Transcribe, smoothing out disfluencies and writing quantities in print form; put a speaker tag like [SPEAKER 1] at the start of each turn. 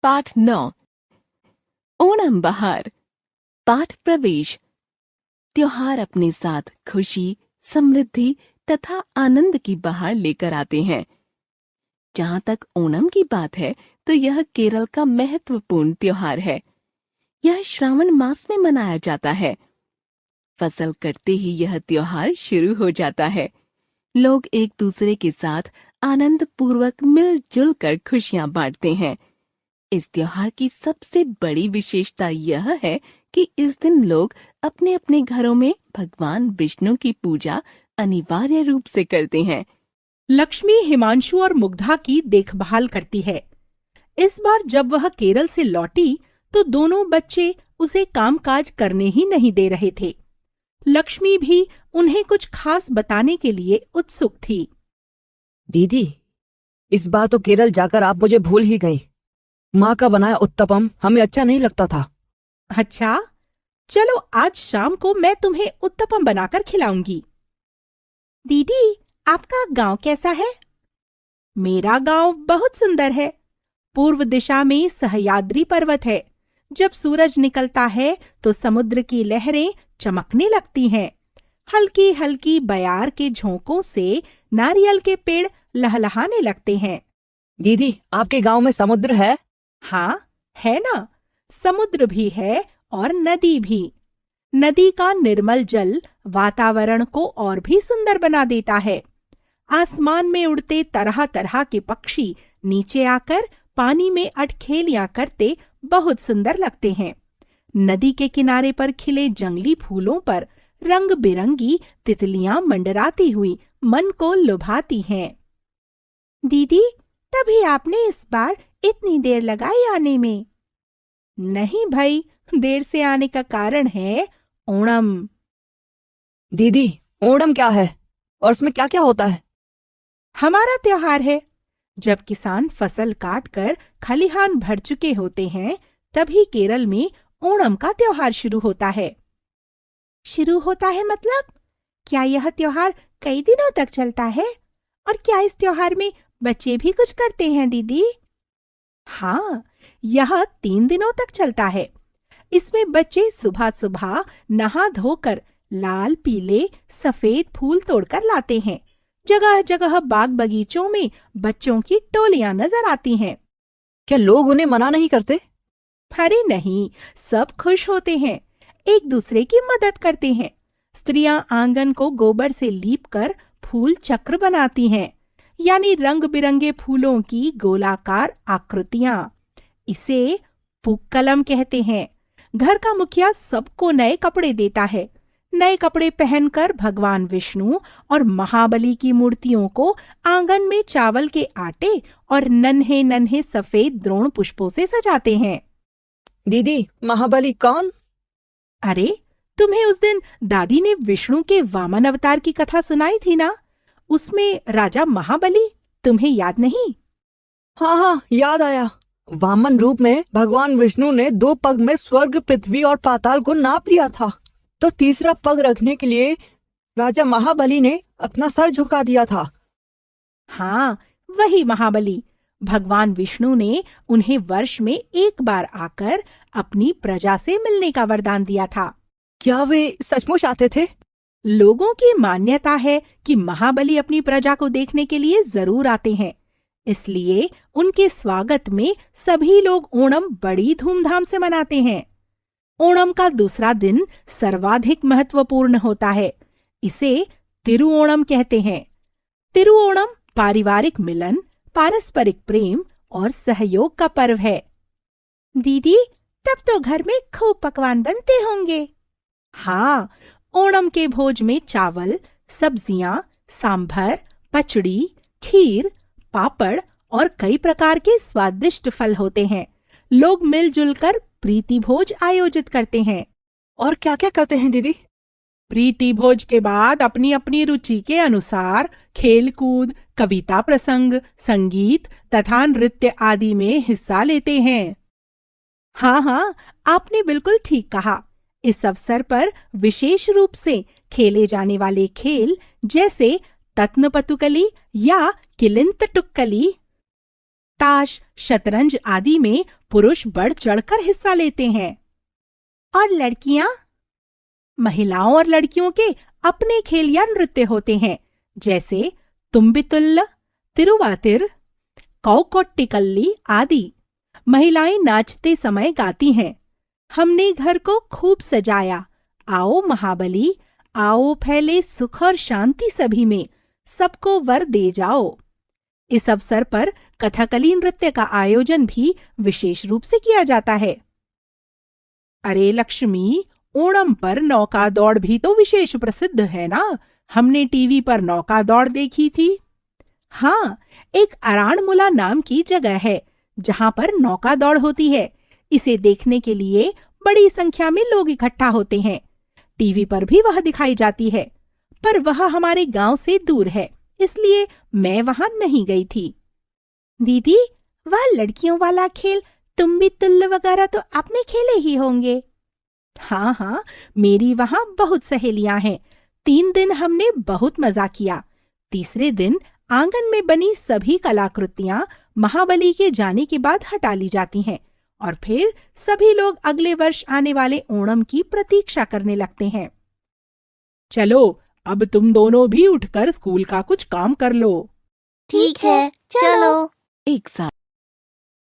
[SPEAKER 1] पाठ 9 ओणम बहार। पाठ प्रवेश। त्योहार अपने साथ खुशी, समृद्धि तथा आनंद की बहार लेकर आते हैं। जहाँ तक ओणम की बात है तो यह केरल का महत्वपूर्ण त्योहार है। यह श्रावण मास में मनाया जाता है। फसल कटते ही यह त्योहार शुरू हो जाता है। लोग एक दूसरे के साथ आनंद पूर्वक मिलजुल कर खुशियां बांटते हैं। इस त्योहार की सबसे बड़ी विशेषता यह है कि इस दिन लोग अपने अपने घरों में भगवान विष्णु की पूजा अनिवार्य रूप से करते हैं।
[SPEAKER 2] लक्ष्मी हिमांशु और मुग्धा की देखभाल करती है। इस बार जब वह केरल से लौटी तो दोनों बच्चे उसे कामकाज करने ही नहीं दे रहे थे। लक्ष्मी भी उन्हें कुछ खास बताने के लिए उत्सुक थी।
[SPEAKER 3] दीदी, इस बार तो केरल जाकर आप मुझे भूल ही गई। माँ का बनाया उत्तपम हमें अच्छा नहीं लगता था।
[SPEAKER 2] अच्छा, चलो आज शाम को मैं तुम्हें उत्तपम बनाकर खिलाऊंगी। दीदी, आपका गांव कैसा है? मेरा गांव बहुत सुंदर है। पूर्व दिशा में सह्याद्री पर्वत है। जब सूरज निकलता है तो समुद्र की लहरें चमकने लगती हैं। हल्की हल्की बयार के झोंकों से नारियल के पेड़ लहलहाने लगते हैं।
[SPEAKER 3] दीदी, आपके गांव में समुद्र है?
[SPEAKER 2] हाँ, है ना। समुद्र भी है और नदी भी। नदी का निर्मल जल वातावरण को और भी सुंदर बना देता है। आसमान में उड़ते तरह तरह के पक्षी नीचे आकर पानी में अठखेलियां करते बहुत सुंदर लगते हैं। नदी के किनारे पर खिले जंगली फूलों पर रंग बिरंगी तितलियां मंडराती हुई मन को लुभाती हैं। दीदी, तभी आपने इस बार इतनी देर लगाई आने में? नहीं भाई, देर से आने का कारण है ओणम।
[SPEAKER 3] दीदी, ओणम क्या है और उसमें क्या क्या होता है?
[SPEAKER 2] हमारा त्योहार है। जब किसान फसल काट कर खलिहान भर चुके होते हैं तभी केरल में ओणम का त्योहार शुरू होता है। शुरू होता है मतलब? क्या यह त्योहार कई दिनों तक चलता है? और क्या इस त्योहार में बच्चे भी कुछ करते हैं दीदी? हाँ, यह 3 दिनों तक चलता है। इसमें बच्चे सुबह सुबह नहा धोकर लाल, पीले, सफेद फूल तोड़कर लाते हैं। जगह जगह बाग बगीचों में बच्चों की टोलियां नजर आती हैं।
[SPEAKER 3] क्या लोग उन्हें मना नहीं करते?
[SPEAKER 2] अरे नहीं, सब खुश होते हैं, एक दूसरे की मदद करते हैं। स्त्रियां आंगन को गोबर से लीपकर फूल चक्र बनाती हैं, यानी रंग बिरंगे फूलों की गोलाकार आकृतियां। इसे पूक्कलम कहते हैं। घर का मुखिया सबको नए कपड़े देता है। नए कपड़े पहनकर भगवान विष्णु और महाबली की मूर्तियों को आंगन में चावल के आटे और नन्हे नन्हे सफेद द्रोण पुष्पों से सजाते हैं।
[SPEAKER 3] दीदी, महाबली कौन?
[SPEAKER 2] अरे, तुम्हें उस दिन दादी ने विष्णु के वामन अवतार की कथा सुनाई थी ना? उसमें राजा महाबली, तुम्हें याद नहीं?
[SPEAKER 3] हाँ, याद आया। वामन रूप में भगवान विष्णु ने 2 पग में स्वर्ग, पृथ्वी और पाताल को नाप लिया था, तो तीसरा पग रखने के लिए राजा महाबली ने अपना सर झुका दिया था।
[SPEAKER 2] हाँ, वही महाबली। भगवान विष्णु ने उन्हें वर्ष में एक बार आकर अपनी प्रजा से मिलने का वरदान दिया था।
[SPEAKER 3] क्या वे सचमुच आते थे?
[SPEAKER 2] लोगों की मान्यता है कि महाबली अपनी प्रजा को देखने के लिए जरूर आते हैं। इसलिए उनके स्वागत में सभी लोग ओणम बड़ी धूमधाम से मनाते हैं। ओणम का दूसरा दिन सर्वाधिक महत्वपूर्ण होता है। इसे तिरुओणम कहते हैं। तिरुओणम पारिवारिक मिलन, पारस्परिक प्रेम और सहयोग का पर्व है। दीदी, तब तो घर में खूब पकवान बनते होंगे। हाँ, ओणम के भोज में चावल, सब्जियां, सांभर, पचड़ी, खीर, पापड़ और कई प्रकार के स्वादिष्ट फल होते हैं। लोग मिलजुल कर प्रीति भोज आयोजित करते हैं।
[SPEAKER 3] और क्या क्या करते हैं दीदी?
[SPEAKER 2] प्रीति भोज के बाद अपनी अपनी रुचि के अनुसार खेल कूद, कविता प्रसंग, संगीत तथा नृत्य आदि में हिस्सा लेते हैं। हाँ, आपने बिल्कुल ठीक कहा। इस अवसर पर विशेष रूप से खेले जाने वाले खेल जैसे तत्नपतुकली या किलिंतटुक्कली, ताश, शतरंज आदि में पुरुष बढ़ चढ़कर हिस्सा लेते हैं। और लड़कियां? महिलाओं और लड़कियों के अपने खेल या नृत्य होते हैं, जैसे तुम्बितुल्ल, तिरुवातिर, कौकोट्टिकल्ली आदि। महिलाएं नाचते समय गाती हैं, हमने घर को खूब सजाया, आओ महाबली, आओ फैले सुख और शांति सभी में, सबको वर दे जाओ। इस अवसर पर कथकली नृत्य का आयोजन भी विशेष रूप से किया जाता है। अरे लक्ष्मी, ओणम पर नौका दौड़ भी तो विशेष प्रसिद्ध है ना? हमने टीवी पर नौका दौड़ देखी थी। हाँ, एक अराणमुला नाम की जगह है जहां पर नौका दौड़ होती है। इसे देखने के लिए बड़ी संख्या में लोग इकट्ठा होते हैं। टीवी पर भी वह दिखाई जाती है, पर वह हमारे गांव से दूर है, इसलिए मैं वहां नहीं गई थी। दीदी, वह लड़कियों वाला खेल तुम्बितुल्ल वगैरह तो आपने खेले ही होंगे। हाँ हाँ, मेरी वहां बहुत सहेलियां हैं। 3 दिन हमने बहुत मजा किया। तीसरे दिन आंगन में बनी सभी कलाकृतियां महाबली के जाने के बाद हटा ली जाती हैं और फिर सभी लोग अगले वर्ष आने वाले ओणम की प्रतीक्षा करने लगते हैं। चलो, अब तुम दोनों भी उठकर स्कूल का कुछ काम कर लो।
[SPEAKER 4] ठीक है, चलो।
[SPEAKER 1] एक साथ